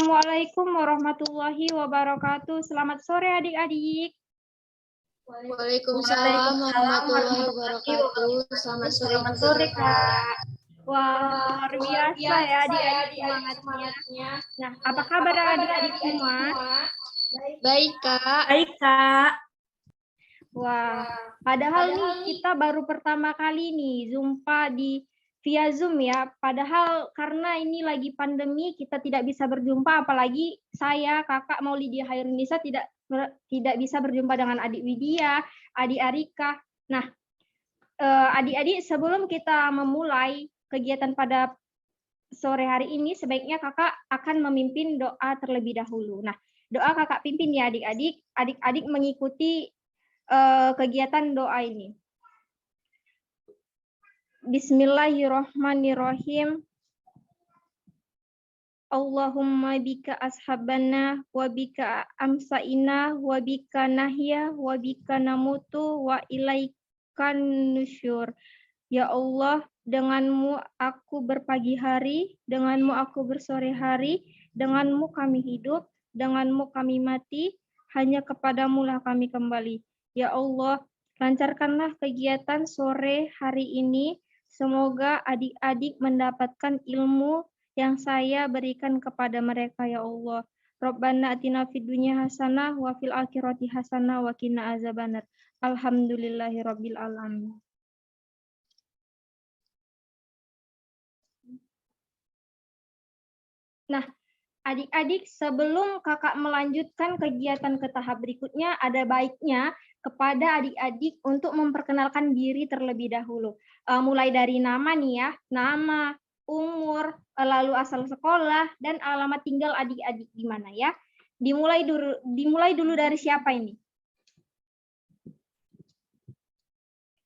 Assalamualaikum warahmatullahi wabarakatuh. Selamat sore adik-adik. Waalaikumsalam warahmatullahi wabarakatuh. Selamat sore Kak. Wah, luar biasa ya adik-adik semangatnya. Nah, apa kabar adik-adik semua? Baik Kak. Baik Kak. Wah, padahal nih kita baru pertama kali nih jumpa di via Zoom ya. Padahal karena ini lagi pandemi kita tidak bisa berjumpa, apalagi saya Kakak Maulidia Hairunisa tidak bisa berjumpa dengan adik Widya, adik Arika. Nah, adik-adik sebelum kita memulai kegiatan pada sore hari ini, sebaiknya Kakak akan memimpin doa terlebih dahulu. Nah, doa Kakak pimpin ya adik-adik. Adik-adik mengikuti kegiatan doa ini. Bismillahirrahmanirrahim. Allahumma bika ashabana wa bika amsaina wa bika nahya wa bika namutu wa ilaikan nusyur. Ya Allah, denganmu aku berpagi hari, denganmu aku bersore hari, denganmu kami hidup, denganmu kami mati, hanya kepadamu lah kami kembali. Ya Allah, lancarkanlah kegiatan sore hari ini. Semoga adik-adik mendapatkan ilmu yang saya berikan kepada mereka, ya Allah. Rabbana atina fid dunya hasanah wa fil akhirati hasanah wa qina azabannar. Alhamdulillahirabbil alamin. Nah, adik-adik, sebelum Kakak melanjutkan kegiatan ke tahap berikutnya, ada baiknya kepada adik-adik untuk memperkenalkan diri terlebih dahulu. Mulai dari nama nih ya, nama, umur, lalu asal sekolah, dan alamat tinggal adik-adik di mana ya. Dimulai dulu dari siapa ini?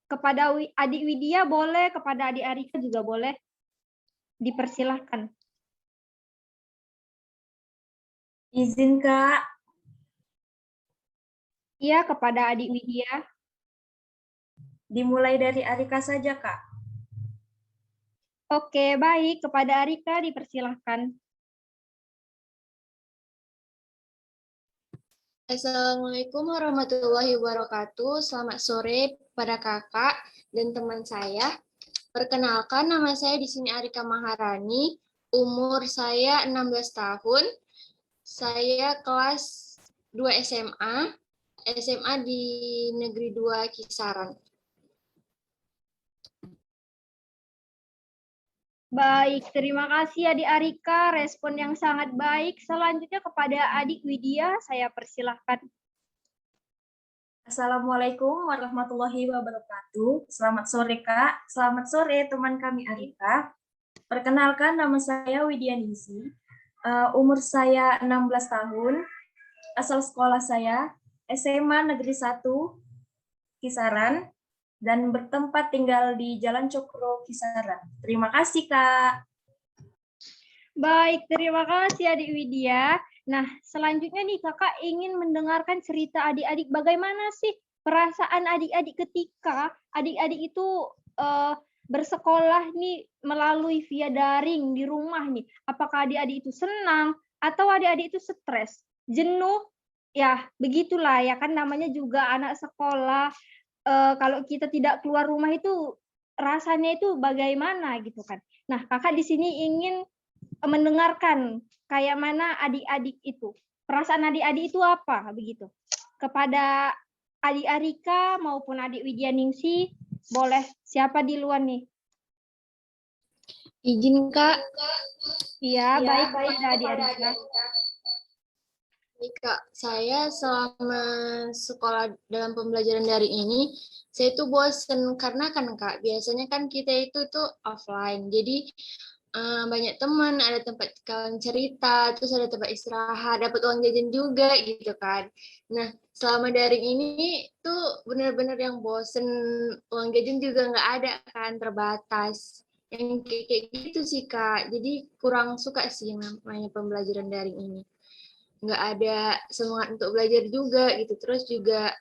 Kepada adik Widya boleh, kepada adik Arika juga boleh. Dipersilahkan. Izin Kak. Iya, kepada adik Widya. Dimulai dari Arika saja Kak. Oke, baik. Kepada Arika dipersilahkan. Assalamualaikum warahmatullahi wabarakatuh. Selamat sore pada kakak dan teman saya. Perkenalkan, nama saya di sini Arika Maharani. Umur saya 16 tahun. Saya kelas 2 SMA. SMA di Negeri 2 Kisaran. Baik, terima kasih Adik Arika, respon yang sangat baik. Selanjutnya kepada Adik Widya, saya persilahkan. Assalamualaikum warahmatullahi wabarakatuh. Selamat sore Kak, selamat sore teman kami Arika. Perkenalkan, nama saya Widya Ningsi. Umur saya 16 tahun. Asal sekolah saya SMA Negeri 1 Kisaran. Dan bertempat tinggal di Jalan Cokro, Kisaran. Terima kasih, Kak. Baik, terima kasih Adik Widya. Nah, selanjutnya nih Kakak ingin mendengarkan cerita adik-adik bagaimana sih perasaan adik-adik ketika adik-adik itu bersekolah nih melalui via daring di rumah nih. Apakah adik-adik itu senang atau adik-adik itu stres, jenuh? Ya, begitulah ya kan namanya juga anak sekolah. Kalau kita tidak keluar rumah itu rasanya itu bagaimana gitu kan. Nah, Kakak di sini ingin mendengarkan kayak mana adik-adik itu. Perasaan adik-adik itu apa begitu. Kepada adik Arika maupun adik Widya Ningsi, boleh siapa di luar nih? Izin Kak. Iya, baik kepada adik Arika. Kak, saya selama sekolah dalam pembelajaran daring ini, saya itu bosen karena kan Kak, biasanya kan kita itu tuh offline. Jadi banyak teman, ada tempat kalian cerita, terus ada tempat istirahat, dapat uang jajan juga gitu kan. Nah, selama daring ini tuh benar-benar yang bosen, uang jajan juga nggak ada kan, terbatas. Yang kayak gitu sih Kak, jadi kurang suka sih yang namanya pembelajaran daring ini. Nggak ada semangat untuk belajar juga gitu, terus juga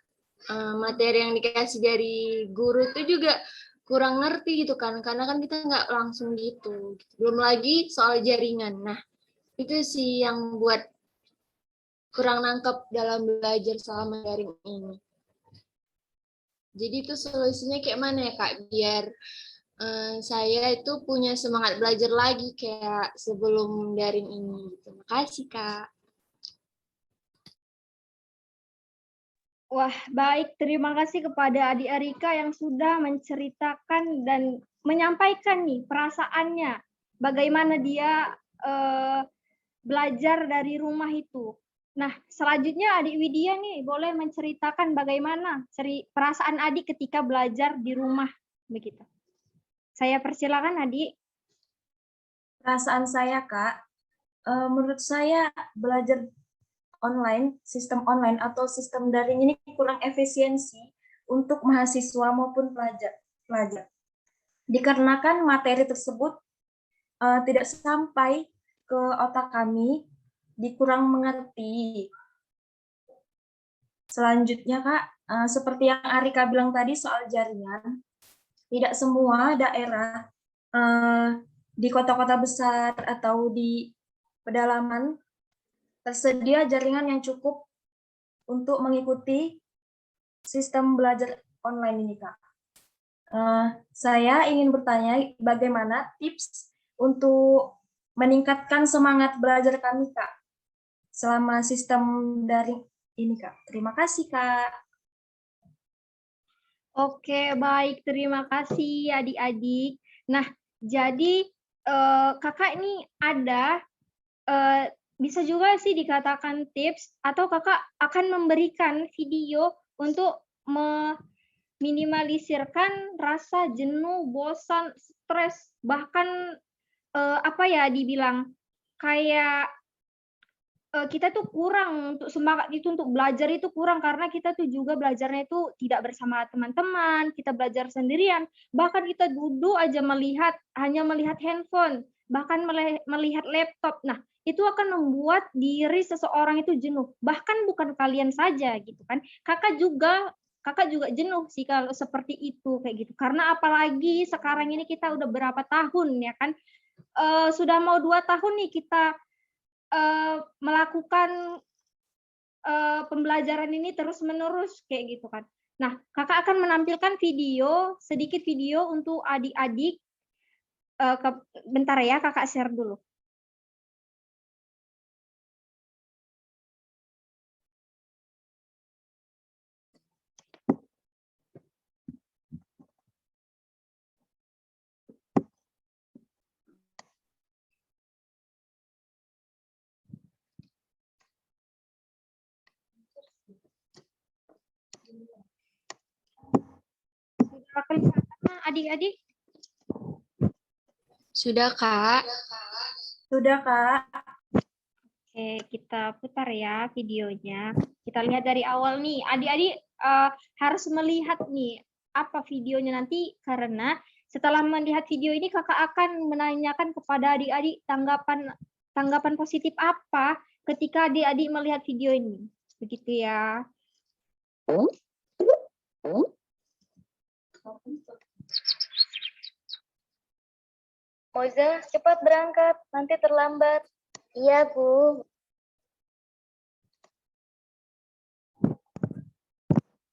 materi yang dikasih dari guru itu juga kurang ngerti gitu kan, karena kan kita nggak langsung gitu. Belum lagi soal jaringan. Nah, Itu sih yang buat kurang nangkep dalam belajar selama daring ini. Jadi itu solusinya kayak mana ya Kak, biar saya itu punya semangat belajar lagi kayak sebelum daring ini. Terima kasih Kak. Wah, baik. Terima kasih kepada Adik Arika yang sudah menceritakan dan menyampaikan nih perasaannya. Bagaimana dia belajar dari rumah itu. Nah, selanjutnya Adik Widya nih boleh menceritakan bagaimana perasaan Adik ketika belajar di rumah begitu. Saya persilakan Adik. Perasaan saya, Kak, menurut saya belajar online, sistem online atau sistem daring ini kurang efisiensi untuk mahasiswa maupun pelajar. Dikarenakan materi tersebut tidak sampai ke otak kami, dikurang mengerti. Selanjutnya, Kak, seperti yang Arika bilang tadi soal jaringan, tidak semua daerah di kota-kota besar atau di pedalaman tersedia jaringan yang cukup untuk mengikuti sistem belajar online ini, Kak. Saya ingin bertanya bagaimana tips untuk meningkatkan semangat belajar kami, Kak, selama sistem daring ini, Kak. Terima kasih, Kak. Oke, baik. Terima kasih adik-adik. Nah, jadi kakak ini ada bisa juga sih dikatakan tips atau kakak akan memberikan video untuk meminimalisirkan rasa jenuh, bosan, stres, bahkan apa ya dibilang kayak kita tuh kurang untuk semangat itu untuk belajar itu kurang karena kita tuh juga belajarnya itu tidak bersama teman-teman, kita belajar sendirian, bahkan kita duduk aja hanya melihat handphone, bahkan melihat laptop. Nah, itu akan membuat diri seseorang itu jenuh. Bahkan bukan kalian saja gitu kan. Kakak juga jenuh sih kalau seperti itu kayak gitu. Karena apalagi sekarang ini kita udah berapa tahun ya kan? Sudah mau 2 tahun nih kita melakukan pembelajaran ini terus-menerus kayak gitu kan. Nah, kakak akan menampilkan sedikit video untuk adik-adik. Bentar ya, kakak share dulu. Sudah kelihatan adik-adik? Sudah Kak. Sudah, Kak. Oke, kita putar ya videonya. Kita lihat dari awal nih. Adik-adik harus melihat nih apa videonya nanti karena setelah melihat video ini kakak akan menanyakan kepada adik-adik tanggapan positif apa ketika adik-adik melihat video ini. Begitu ya. Moza, cepat berangkat, nanti terlambat. Iya, Bu.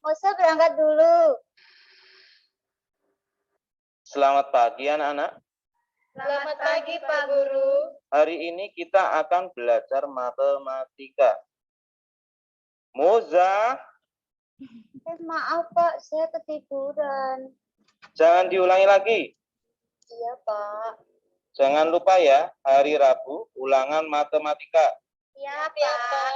Moza berangkat dulu. Selamat pagi anak-anak. Selamat pagi, Pak Guru. Hari ini kita akan belajar matematika. Moza, Maaf, Pak, saya ketiduran. jangan diulangi lagi. Iya, Pak. Jangan lupa ya, hari Rabu ulangan matematika. Iya, Pak.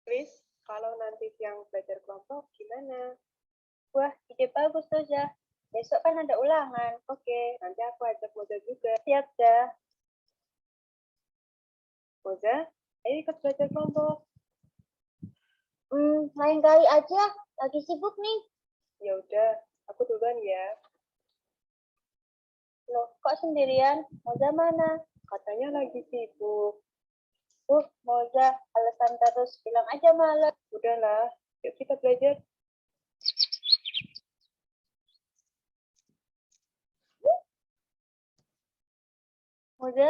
Chris, kalau nanti siang belajar kelompok gimana? Wah, ide bagus tuh, ya. Besok kan ada ulangan. Oke, nanti aku ajak Moza juga. Siap, dah. Moza, ayo ikut belajar kelompok. Lain kali aja. Lagi sibuk nih. Ya udah, aku duluan ya. Loh, kok sendirian? Moza mana? Katanya lagi sibuk. Moza, alasan terus. Bilang aja malam. Udahlah, yuk kita belajar. Moza,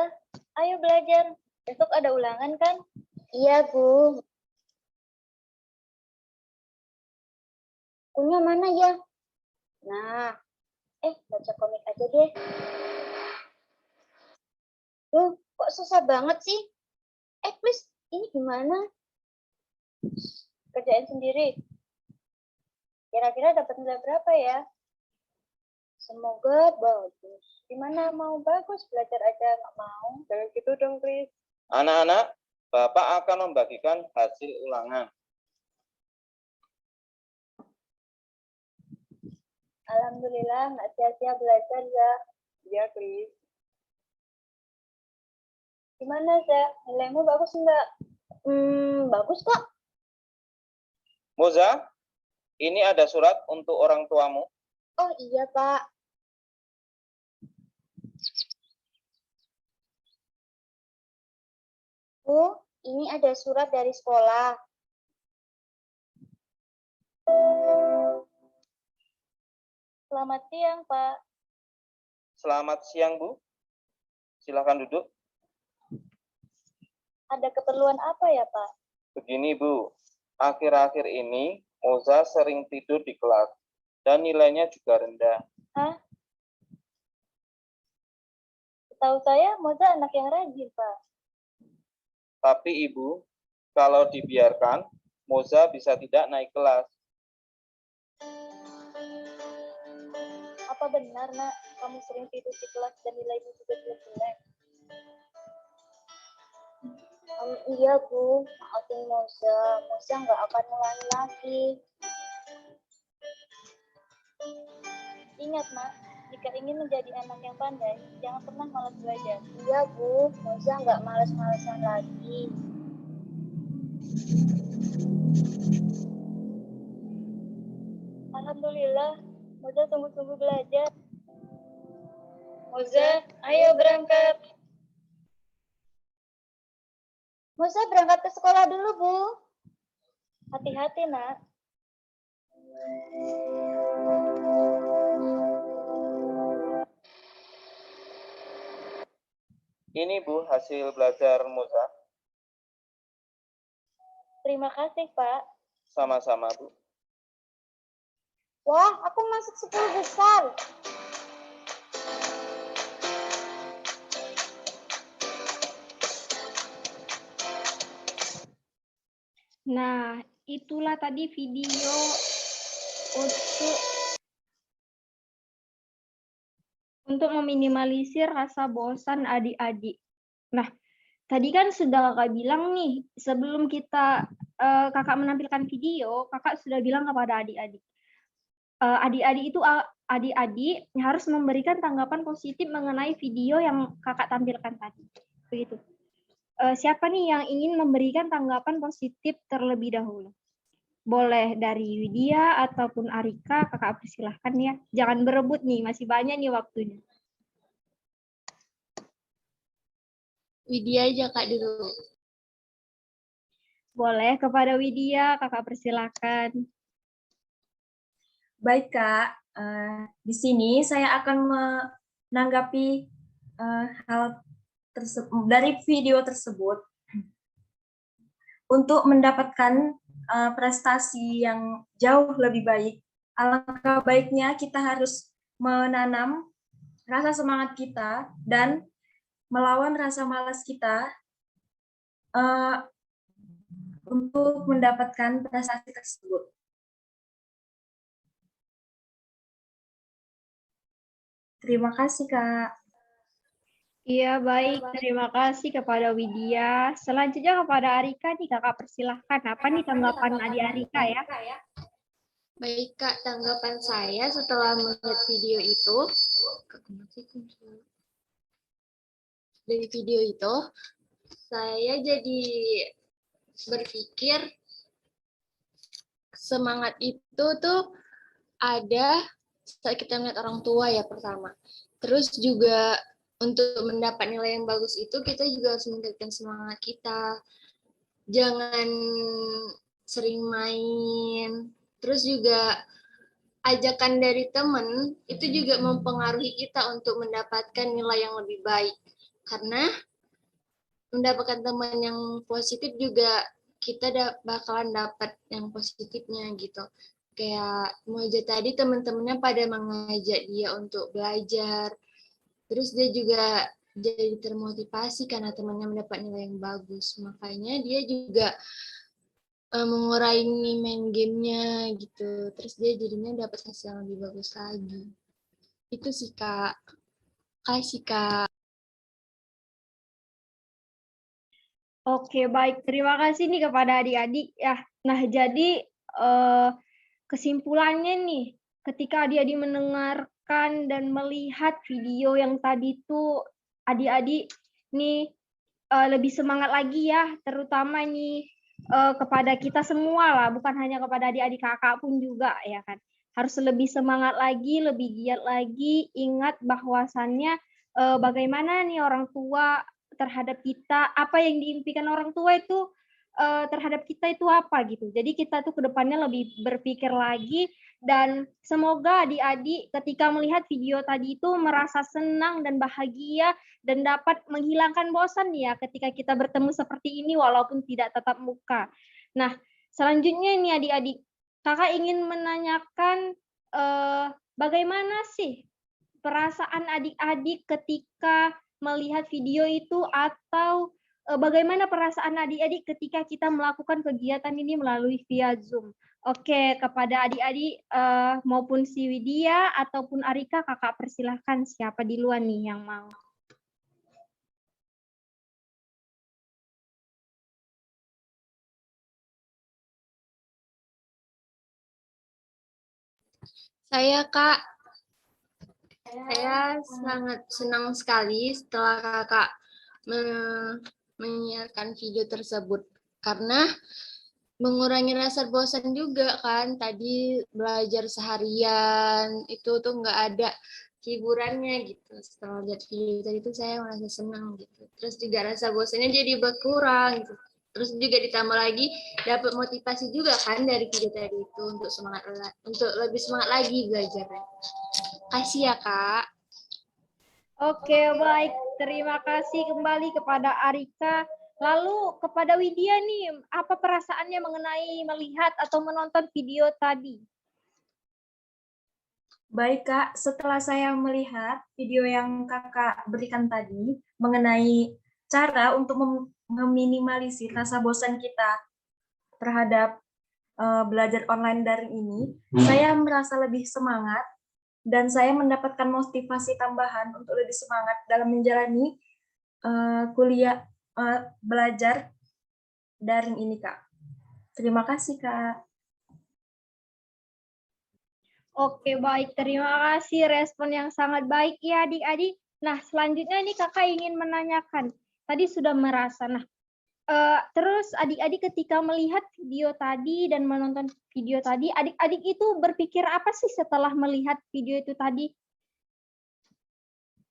Ayo belajar. Besok ada ulangan kan? Iya, Bu. Bukunya mana ya? Nah, baca komik aja deh. Kok susah banget sih? Please, ini gimana? Kerjain sendiri. Kira-kira dapat nilai berapa ya? Semoga bagus. Gimana mau bagus, belajar aja nggak mau? Jangan gitu dong, Chris. Anak-anak, Bapak akan membagikan hasil ulangan. Alhamdulillah nggak sia-sia belajar ya. Iya, Chris. Gimana, Zah? Nilaimu bagus nggak? Bagus kok. Moza, ini ada surat untuk orang tuamu. Oh iya, Pak. Bu, ini ada surat dari sekolah. Selamat siang, Pak. Selamat siang, Bu. Silakan duduk. Ada keperluan apa ya, Pak? Begini, Bu. Akhir-akhir ini, Moza sering tidur di kelas. Dan nilainya juga rendah. Hah? Setahu saya, Moza anak yang rajin, Pak. Tapi Ibu, kalau dibiarkan, Moza bisa tidak naik kelas. Apa benar, Nak? Kamu sering tidur di kelas dan nilaimu juga jelek-jelek? Iya, Bu. Maafin Moza. Moza nggak akan ulangi lagi. Ingat, Nak, jika ingin menjadi anak yang pandai, jangan pernah malas belajar. Iya, Bu. Moza nggak malas-malasan lagi. Alhamdulillah, Moza sungguh-sungguh belajar. Moza, ayo berangkat. Moza berangkat ke sekolah dulu, Bu. Hati-hati, Nak. Ini, Bu, hasil belajar Moza. Terima kasih, Pak. Sama-sama, Bu. Wah, aku masuk 10 besar. Nah, itulah tadi video untuk meminimalisir rasa bosan adik-adik. Nah, tadi kan sudah kakak bilang nih, sebelum kita kakak menampilkan video, kakak sudah bilang kepada adik-adik. Adik-adik harus memberikan tanggapan positif mengenai video yang kakak tampilkan tadi. Begitu. Siapa nih yang ingin memberikan tanggapan positif terlebih dahulu? Boleh dari Widya ataupun Arika, kakak persilahkan ya. Jangan berebut nih, masih banyak nih waktunya. Widya aja Kak dulu. Boleh kepada Widya, kakak persilahkan. Baik, Kak. Di sini saya akan menanggapi hal dari video tersebut. Untuk mendapatkan prestasi yang jauh lebih baik, alangkah baiknya kita harus menanam rasa semangat kita dan melawan rasa malas kita untuk mendapatkan prestasi tersebut. Terima kasih, Kak. Iya, baik. Terima kasih kepada Widya. Selanjutnya kepada Arika nih, kakak persilahkan. Apa nih tanggapan adik Arika ya? Baik Kak, tanggapan saya setelah melihat video itu, dari video itu, saya jadi berpikir semangat itu tuh ada saat kita melihat orang tua ya pertama. Terus juga untuk mendapat nilai yang bagus itu kita juga harus meningkatkan semangat kita. Jangan sering main. Terus juga ajakan dari teman itu juga mempengaruhi kita untuk mendapatkan nilai yang lebih baik. Karena mendapatkan teman yang positif juga kita bakalan dapat yang positifnya gitu. Kayak Moza tadi teman-temannya pada mengajak dia untuk belajar. Terus dia juga jadi termotivasi karena temannya mendapat nilai yang bagus. Makanya dia juga mengurangi main gamenya gitu. Terus dia jadinya dapat hasil yang lebih bagus lagi. Itu sih Kak. Kasih Kak. Oke, baik. Terima kasih nih kepada adik-adik ya. Nah, jadi kesimpulannya nih, ketika adik-adik mendengarkan dan melihat video yang tadi tuh adik-adik nih lebih semangat lagi ya, terutama nih kepada kita semua lah, bukan hanya kepada adik-adik kakak pun juga ya kan. Harus lebih semangat lagi, lebih giat lagi, ingat bahwasannya bagaimana nih orang tua terhadap kita, apa yang diimpikan orang tua itu terhadap kita itu apa gitu. Jadi kita tuh ke depannya lebih berpikir lagi dan semoga adik-adik ketika melihat video tadi itu merasa senang dan bahagia dan dapat menghilangkan bosan ya ketika kita bertemu seperti ini walaupun tidak tatap muka. Nah, selanjutnya nih adik-adik, kakak ingin menanyakan bagaimana sih perasaan adik-adik ketika melihat video itu atau bagaimana perasaan adik-adik ketika kita melakukan kegiatan ini melalui via Zoom. Oke, kepada adik-adik maupun si Widya ataupun Arika, kakak persilahkan siapa duluan nih yang mau. Saya Kak. Saya sangat senang sekali setelah Kakak menyiarkan video tersebut. Karena mengurangi rasa bosan juga kan. Tadi belajar seharian, itu tuh nggak ada hiburannya gitu. Setelah lihat video tadi itu saya merasa senang gitu. Terus juga rasa bosannya jadi berkurang gitu. Terus juga ditambah lagi dapat motivasi juga kan dari video tadi itu untuk lebih semangat lagi belajarnya. Kasih ya Kak. Oke, baik. Terima kasih kembali kepada Arika. Lalu kepada Widya nih, apa perasaannya mengenai melihat atau menonton video tadi? Baik Kak, setelah saya melihat video yang Kakak berikan tadi mengenai cara untuk meminimalisir rasa bosan kita terhadap belajar online daring ini, saya merasa lebih semangat dan saya mendapatkan motivasi tambahan untuk lebih semangat dalam menjalani kuliah belajar daring ini, Kak. Terima kasih, Kak. Oke, baik. Terima kasih respon yang sangat baik ya adik-adik. Nah, selanjutnya ini kakak ingin menanyakan. Tadi sudah merasa. Nah, terus adik-adik ketika melihat video tadi dan menonton video tadi, adik-adik itu berpikir apa sih setelah melihat video itu tadi?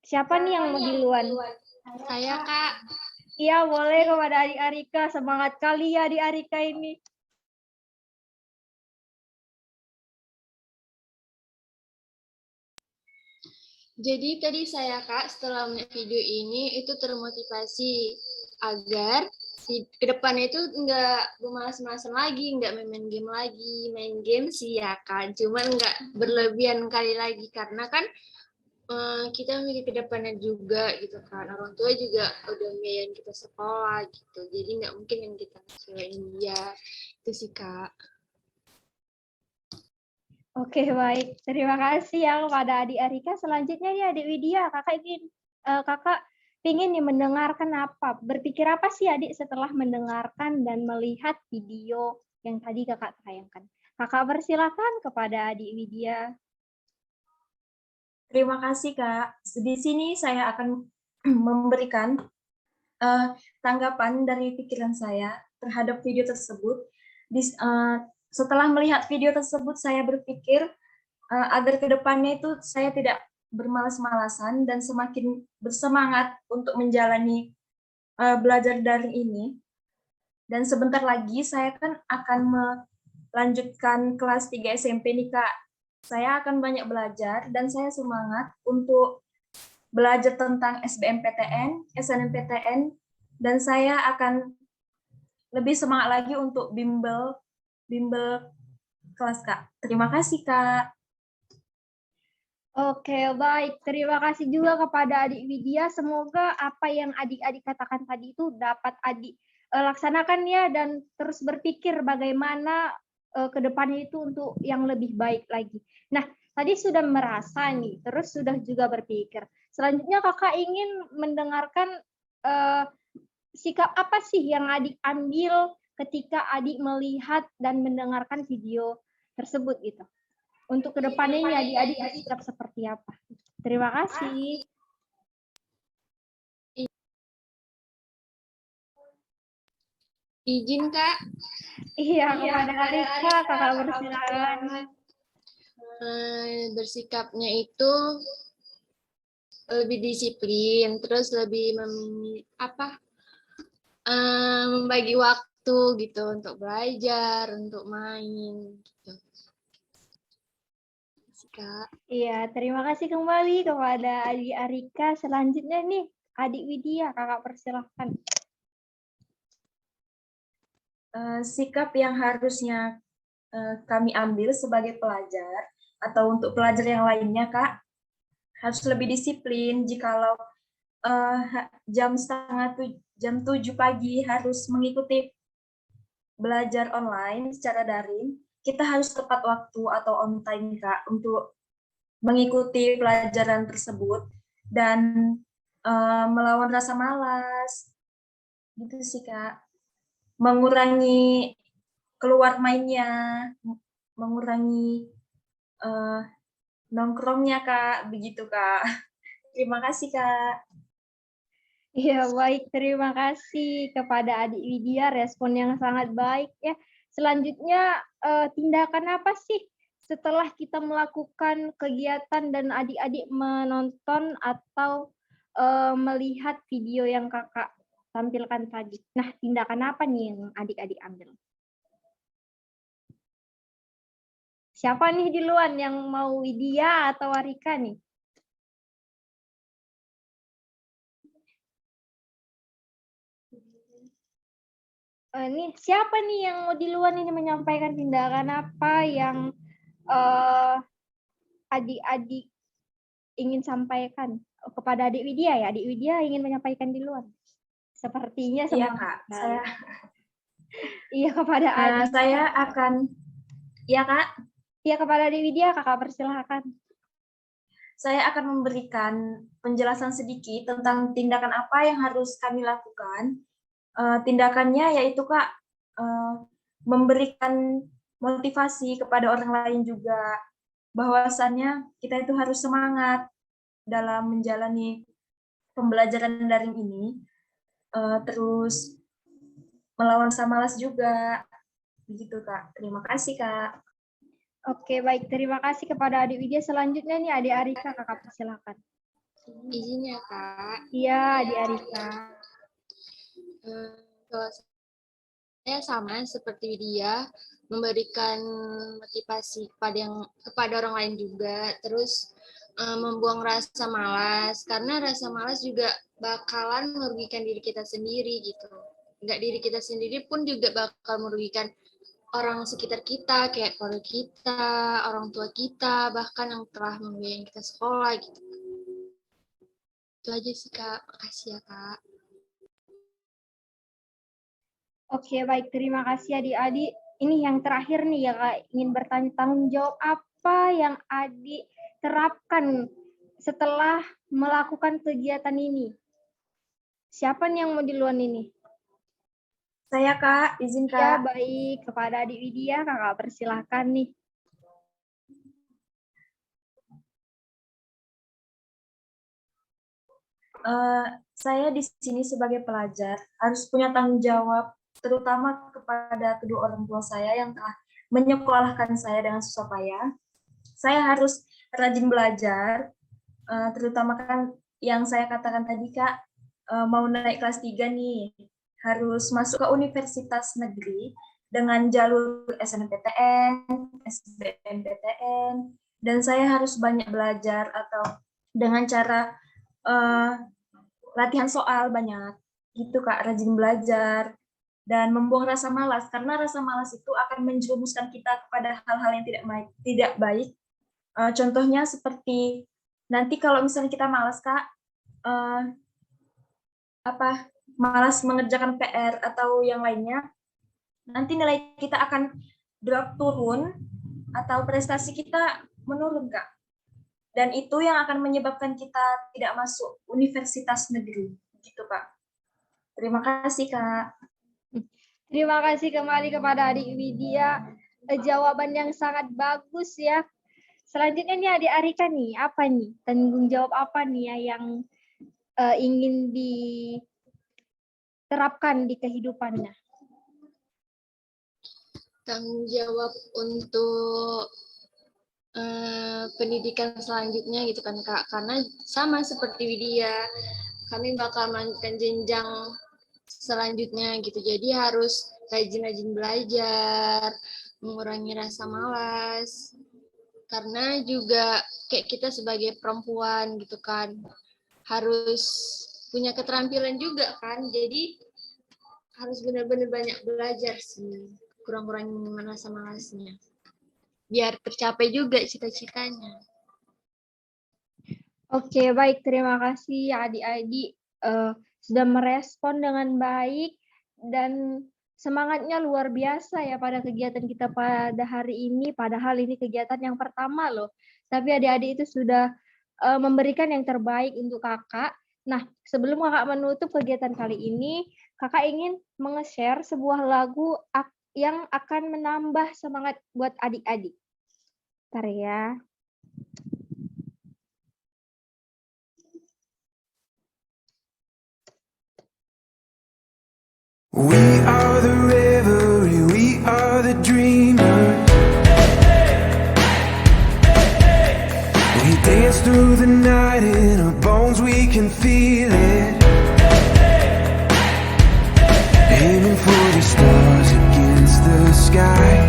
Siapa nih yang mau duluan? Saya Kak. Iya, boleh kepada adik Arika. Semangat kali ya adik Arika ini. Jadi tadi saya Kak setelah melihat video ini itu termotivasi agar ke depannya itu nggak bermalas-malasan lagi, nggak main game lagi. Main game sih ya Kak, cuman nggak berlebihan kali lagi karena kan kita memiliki ke depannya juga gitu kan. Orang tua juga udah biayain kita sekolah gitu, jadi nggak mungkin yang kita kecewain dia. Itu sih Kak. Oke, baik. Terima kasih ya kepada adik Arika. Selanjutnya ya adik Widya, kakak ingin nih mendengarkan apa? Berpikir apa sih adik setelah mendengarkan dan melihat video yang tadi kakak tayangkan? Kakak persilakan kepada adik Widya. Terima kasih, Kak. Di sini saya akan memberikan tanggapan dari pikiran saya terhadap video tersebut. Setelah melihat video tersebut, saya berpikir agar kedepannya itu saya tidak bermalas-malasan dan semakin bersemangat untuk menjalani belajar daring ini. Dan sebentar lagi saya kan akan melanjutkan kelas 3 SMP nih, Kak. Saya akan banyak belajar dan saya semangat untuk belajar tentang SBMPTN, SNMPTN, Dan saya akan lebih semangat lagi untuk bimbel kelas, Kak. Terima kasih, Kak. Oke, baik. Terima kasih juga kepada Adik Widya. Semoga apa yang adik-adik katakan tadi itu dapat adik laksanakan ya, dan terus berpikir bagaimana ke depannya itu untuk yang lebih baik lagi. Nah, tadi sudah merasa nih, terus sudah juga berpikir. Selanjutnya kakak ingin mendengarkan sikap apa sih yang adik ambil ketika adik melihat dan mendengarkan video tersebut gitu. Untuk kedepannya ini adik-adik bersikap seperti apa? Terima kasih. Izin, Kak. Iya, kepada Arika, kakak bersilakan. Bersikapnya itu lebih disiplin, terus lebih membagi waktu gitu untuk belajar, untuk main gitu. Kak. Iya, terima kasih kembali kepada Adik Arika. Selanjutnya nih, Adik Widya, kakak persilahkan. Sikap yang harusnya kami ambil sebagai pelajar atau untuk pelajar yang lainnya, Kak, harus lebih disiplin. Jikalau jam 7 pagi harus mengikuti belajar online secara daring, kita harus tepat waktu atau on time, Kak, untuk mengikuti pelajaran tersebut dan melawan rasa malas. Gitu sih, Kak. Mengurangi keluar mainnya, mengurangi nongkrongnya, Kak. Begitu, Kak. Terima kasih, Kak. Iya, baik. Terima kasih kepada Adik Widya, respon yang sangat baik ya. Selanjutnya, tindakan apa sih setelah kita melakukan kegiatan dan adik-adik menonton atau melihat video yang kakak tampilkan tadi? Nah, tindakan apa nih yang adik-adik ambil? Siapa nih di luar yang mau Widya atau Arika nih? Nih siapa nih yang mau di luar ini menyampaikan tindakan apa yang adik-adik ingin sampaikan kepada Adik Widya ya? Adik Widya ingin menyampaikan di luar. Sepertinya Iya, semangat Kak. sekali. Iya kepada Adik. Saya akan, ya, Kak. Iya kepada Adik Widya, kakak persilahkan. Saya akan memberikan penjelasan sedikit tentang tindakan apa yang harus kami lakukan. Tindakannya yaitu, Kak, memberikan motivasi kepada orang lain juga, bahwasannya kita itu harus semangat dalam menjalani pembelajaran daring ini, terus melawan rasa malas juga. Begitu, Kak. Terima kasih, Kak. Oke, baik. Terima kasih kepada Adik Widya. Selanjutnya nih Adik Arika, kakak persilahkan. Izin ya, Kak. Iya, Adik Arika. Kalau saya sama seperti dia, memberikan motivasi kepada orang lain juga, terus membuang rasa malas, karena rasa malas juga bakalan merugikan diri kita sendiri gitu. Nggak diri kita sendiri pun juga bakal merugikan orang sekitar kita, kayak keluarga kita, orang tua kita, bahkan yang telah membiayai kita sekolah gitu. Itu aja sih, Kak. Makasih ya, Kak. Oke, baik. Terima kasih adik-adik. Ini yang terakhir nih ya, Kak. Ingin bertanya tanggung jawab apa yang adik terapkan setelah melakukan kegiatan ini? Siapa nih yang mau duluan ini? Saya, Kak. Izin, Kak. Ya, baik. Kepada Adik Widya, kakak persilahkan nih. Saya di sini sebagai pelajar harus punya tanggung jawab, terutama kepada kedua orang tua saya yang telah menyekolahkan saya dengan susah payah. Saya harus rajin belajar, terutama kan yang saya katakan tadi, Kak, mau naik kelas 3 nih, harus masuk ke universitas negeri dengan jalur SNMPTN, SBMPTN, dan saya harus banyak belajar atau dengan cara latihan soal banyak. gitu Kak, rajin belajar dan membuang rasa malas, karena rasa malas itu akan menjerumuskan kita kepada hal-hal yang tidak baik. Contohnya seperti nanti kalau misalnya kita malas Kak, malas mengerjakan PR atau yang lainnya, nanti nilai kita akan drop turun atau prestasi kita menurun Kak. Dan itu yang akan menyebabkan kita tidak masuk universitas negeri, gitu Kak. Terima kasih Kak. Terima kasih kembali kepada Adik Widya. Jawaban yang sangat bagus ya. Selanjutnya nih Adik Arika nih, apa nih? Tanggung jawab apa nih ya yang ingin diterapkan di kehidupannya? Tanggung jawab untuk pendidikan selanjutnya gitu kan Kak, karena sama seperti Widya, kami bakal melanjutkan jenjang selanjutnya gitu, jadi harus rajin-rajin belajar, mengurangi rasa malas, karena juga kayak kita sebagai perempuan gitu kan, harus punya keterampilan juga kan, jadi harus benar-benar banyak belajar sih, kurang-kurangin rasa malasnya, biar tercapai juga cita-citanya. Oke, baik. Terima kasih adik-adik sudah merespon dengan baik dan semangatnya luar biasa ya pada kegiatan kita pada hari ini. Padahal ini kegiatan yang pertama loh. Tapi adik-adik itu sudah memberikan yang terbaik untuk kakak. Nah, sebelum kakak menutup kegiatan kali ini, kakak ingin menge-share sebuah lagu yang akan menambah semangat buat adik-adik. Bentar ya. We are the revelry, we are the dreamers. We dance through the night in our bones, we can feel it. Aiming for the stars against the sky.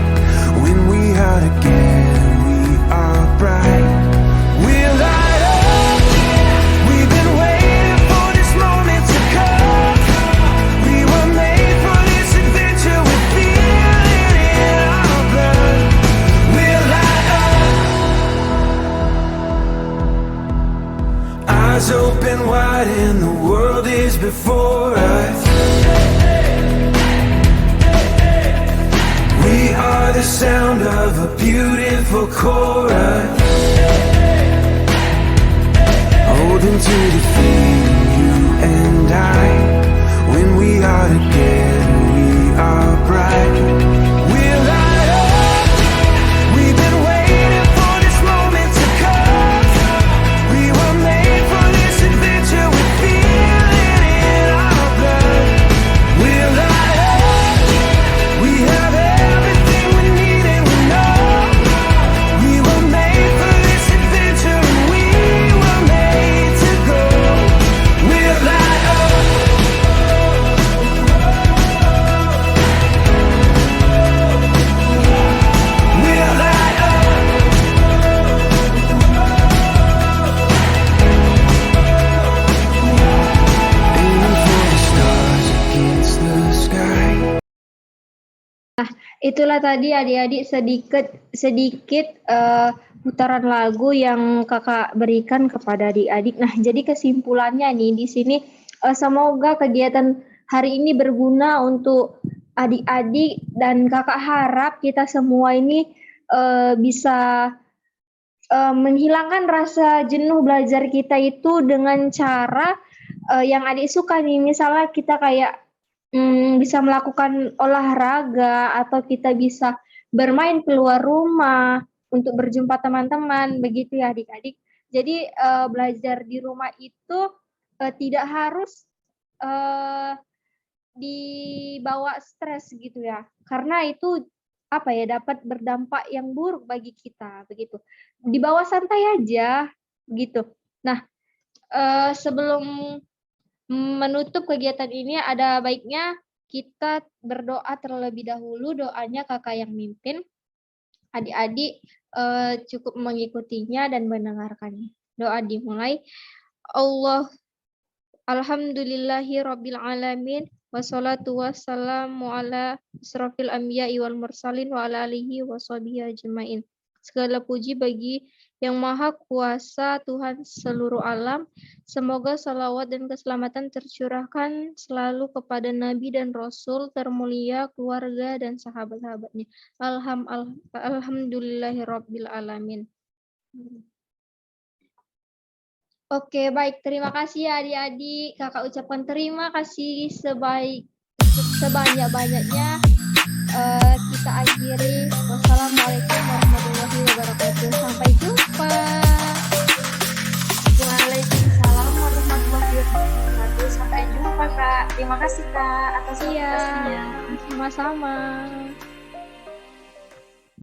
When we are together, we are bright. We'll light up. We've been waiting for this moment to come. We were made for this adventure. We feel it in our blood. We'll light up. Eyes open wide and the world is before us. We are the sound of a beautiful chorus, holding to the feeling, you and I. When we are together, we are bright. We'll light up. We've been waiting for this moment to come. We were made for this adventure. We feel it in our blood. We'll light up. We have everything we need and we know we were made for this adventure and we were made to go. We'll light up. We'll light up. Aiming for the stars against the sky. Itulah tadi adik-adik sedikit putaran lagu yang kakak berikan kepada adik-adik. Nah, jadi kesimpulannya nih di sini semoga kegiatan hari ini berguna untuk adik-adik dan kakak harap kita semua ini bisa menghilangkan rasa jenuh belajar kita itu dengan cara yang adik suka nih. Misalnya kita kayak bisa melakukan olahraga atau kita bisa bermain keluar rumah untuk berjumpa teman-teman, begitu ya adik-adik. Jadi belajar di rumah itu tidak harus dibawa stres gitu ya, karena itu dapat berdampak yang buruk bagi kita begitu. Dibawa santai aja gitu. Nah, sebelum menutup kegiatan ini ada baiknya kita berdoa terlebih dahulu. Doanya kakak yang mimpin, adik-adik cukup mengikutinya dan mendengarkannya. Doa dimulai. Alhamdulillahi rabbil alamin. Wassalatu wassalamu ala asrofil anbiya'i wal mursalin wa ala alihi wa sahbihi ajma'in. Segala puji bagi yang maha kuasa Tuhan seluruh alam. Semoga salawat dan keselamatan tercurahkan selalu kepada Nabi dan Rasul termulia, keluarga dan sahabat-sahabatnya. Alhamdulillahirabbil alamin. Oke, baik. Terima kasih ya adik-adik. Kakak ucapkan terima kasih sebanyak-banyaknya. Kita akhiri. Wassalamualaikum warahmatullahi wabarakatuh. Sampai jumpa. Waalaikumsalam warahmatullahi wabarakatuh. Sampai jumpa Kak. Terima kasih Kak atas Iya, waktunya. sama-sama.